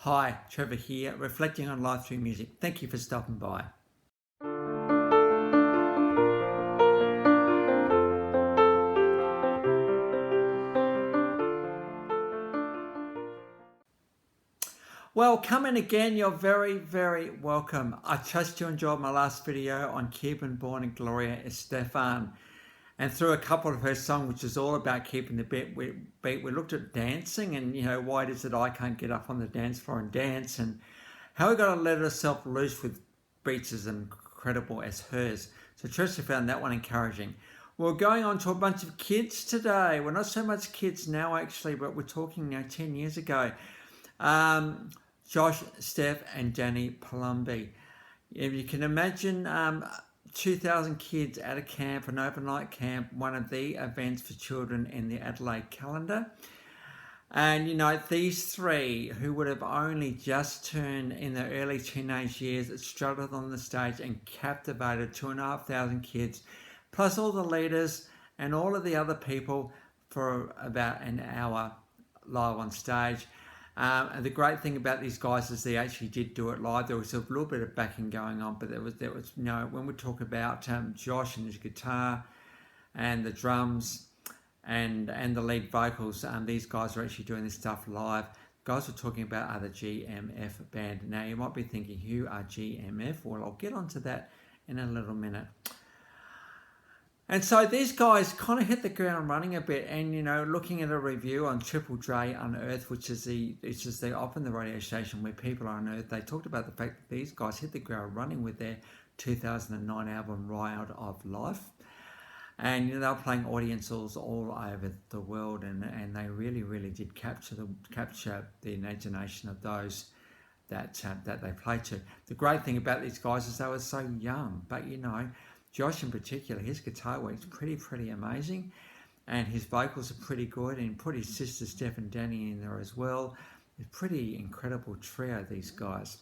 Hi, Trevor here, reflecting on life through music. Thank you for stopping by. Well, come in again. You're very, very welcome. I trust you enjoyed my last video on Cuban-born Gloria Estefan. And through a couple of her songs, which is all about keeping the beat, we looked at dancing and, why is it I can't get up on the dance floor and dance, and how we got to let herself loose with beats as incredible as hers. So Tricia found that one encouraging. We're going on to a bunch of kids today. We're not so much kids now, actually, but we're talking now 10 years ago. Josh, Steph, and Danny Palumbi. If you can imagine 2,000 kids at a camp, an overnight camp, one of the events for children in the Adelaide calendar. And these three who would have only just turned in their early teenage years strutted on the stage and captivated 2,500 kids, plus all the leaders and all of the other people for about an hour live on stage. And the great thing about these guys is they actually did do it live. There was a little bit of backing going on, but there was when we talk about Josh and his guitar and the drums and the lead vocals, these guys are actually doing this stuff live. Guys we're talking about are the GMF Band. Now you might be thinking, who are GMF? Well, I'll get onto that in a little minute. And so these guys kind of hit the ground running a bit, and looking at a review on Triple J Unearthed, which is the often the radio station where people are unearthed, they talked about the fact that these guys hit the ground running with their 2009 album Riot of Life, and they were playing audiences all over the world, and they really did capture the imagination of those that they played to. The great thing about these guys is they were so young, but Josh in particular, his guitar work's pretty amazing, and his vocals are pretty good, and put his sister Steph and Danny in there as well. It's a pretty incredible trio, these guys.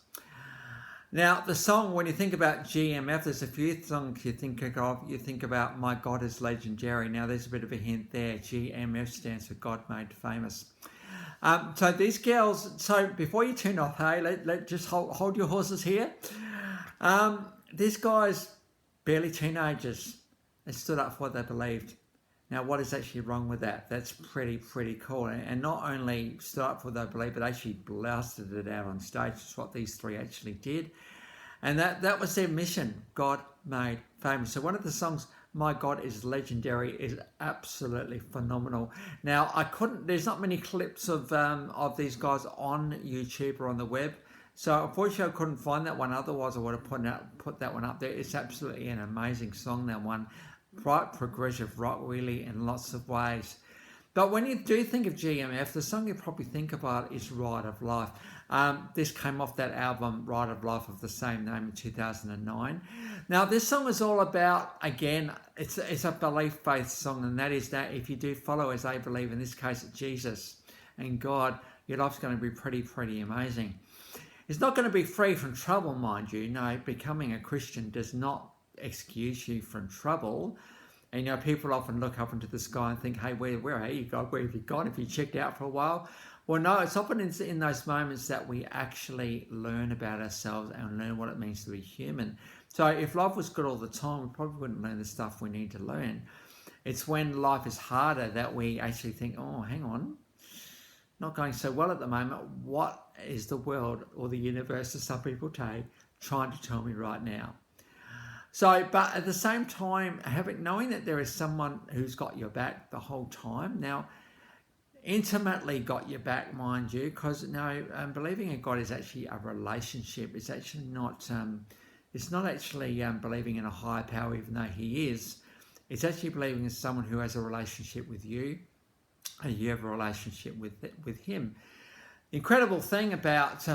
Now, the song, when you think about GMF, there's a few songs you think of. You think about My God is Legendary. Now, there's a bit of a hint there. GMF stands for God Made Famous. So these girls, so before you tune off, hey, let just hold your horses here. These guys, barely teenagers, they stood up for what they believed. Now, what is actually wrong with that? That's pretty cool. And not only stood up for what they believed, but actually blasted it out on stage. That's what these three actually did. And that was their mission, God Made Famous. So one of the songs, My God is Legendary, is absolutely phenomenal. Now, there's not many clips of these guys on YouTube or on the web. So unfortunately I couldn't find that one, otherwise I would have put that one up there. It's absolutely an amazing song, that one. Right progressive, right wheelie in lots of ways. But when you do think of GMF, the song you probably think about is Riot of Life. This came off that album, Riot of Life, of the same name in 2009. Now this song is all about, again, it's a belief-based song, and that is that if you do follow as they believe, in this case Jesus and God, your life's going to be pretty amazing. It's not going to be free from trouble, mind you. No, becoming a Christian does not excuse you from trouble. And people often look up into the sky and think, hey, where are you, God? Where have you gone? Have you checked out for a while? Well, no, it's often in those moments that we actually learn about ourselves and learn what it means to be human. So if life was good all the time, we probably wouldn't learn the stuff we need to learn. It's when life is harder that we actually think, oh, hang on, not going so well at the moment. What is the world or the universe, as some people say, trying to tell me right now? So, but at the same time, knowing that there is someone who's got your back the whole time. Now, intimately got your back, mind you, because believing in God is actually a relationship. It's actually not. It's not actually believing in a higher power, even though He is. It's actually believing in someone who has a relationship with you, and you have a relationship with Him. The incredible thing about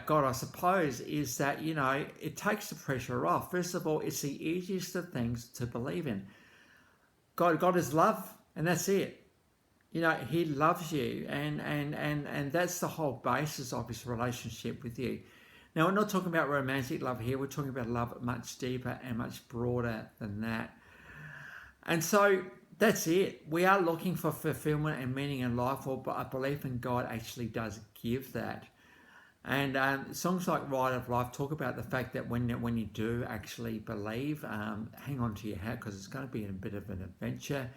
God, I suppose, is that it takes the pressure off. First of all, it's the easiest of things to believe in. God is love, and that's it. He loves you, and that's the whole basis of His relationship with you. Now, we're not talking about romantic love here. We're talking about love much deeper and much broader than that. And so that's it. We are looking for fulfillment and meaning in life, or a belief in God actually does give that. And songs like Ride of Life talk about the fact that when you do actually believe, hang on to your hat, because it's going to be a bit of an adventure.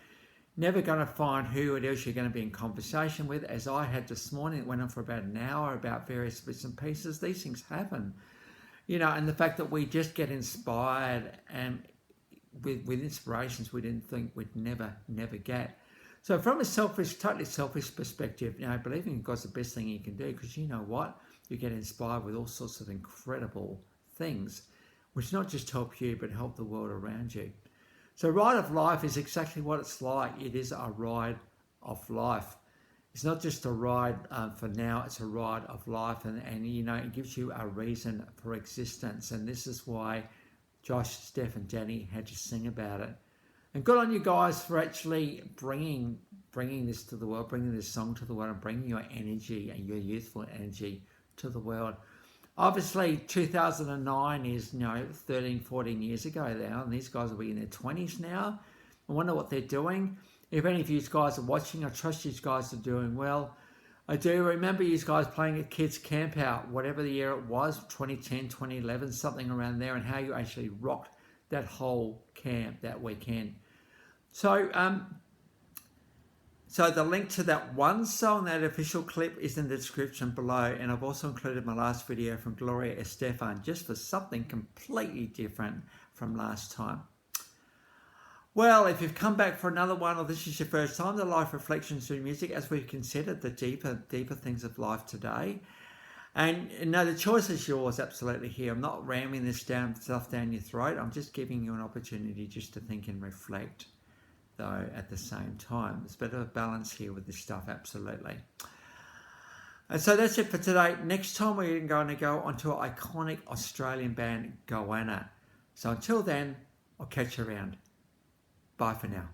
Never going to find who it is you're going to be in conversation with, as I had this morning. It went on for about an hour about various bits and pieces. These things happen, and the fact that we just get inspired and with inspirations we didn't think we'd never get. So from a totally selfish perspective, believing in God's the best thing you can do, because you know what? You get inspired with all sorts of incredible things, which not just help you, but help the world around you. So Ride of Life is exactly what it's like. It is a ride of life. It's not just a ride for now, it's a ride of life. And it gives you a reason for existence. And this is why Josh, Steph and Jenny had to sing about it. And good on you guys for actually bringing this to the world, bringing this song to the world, and bringing your energy and your youthful energy to the world. Obviously, 2009 is 13, 14 years ago now, and these guys will be in their 20s now. I wonder what they're doing. If any of you guys are watching, I trust you guys are doing well. I do remember you guys playing at Kids Camp Out, whatever the year it was, 2010, 2011, something around there, and how you actually rocked that whole camp that weekend. So the link to that one song, that official clip, is in the description below. And I've also included my last video from Gloria Estefan, just for something completely different from last time. Well, if you've come back for another one, or this is your first time, the Life Reflections through Music, as we've considered the deeper things of life today. And the choice is yours, absolutely, here. I'm not ramming this stuff down your throat. I'm just giving you an opportunity just to think and reflect, though, at the same time. There's a bit of a balance here with this stuff, absolutely. And so that's it for today. Next time we're going to go onto an iconic Australian band, Goanna. So until then, I'll catch you around. Bye for now.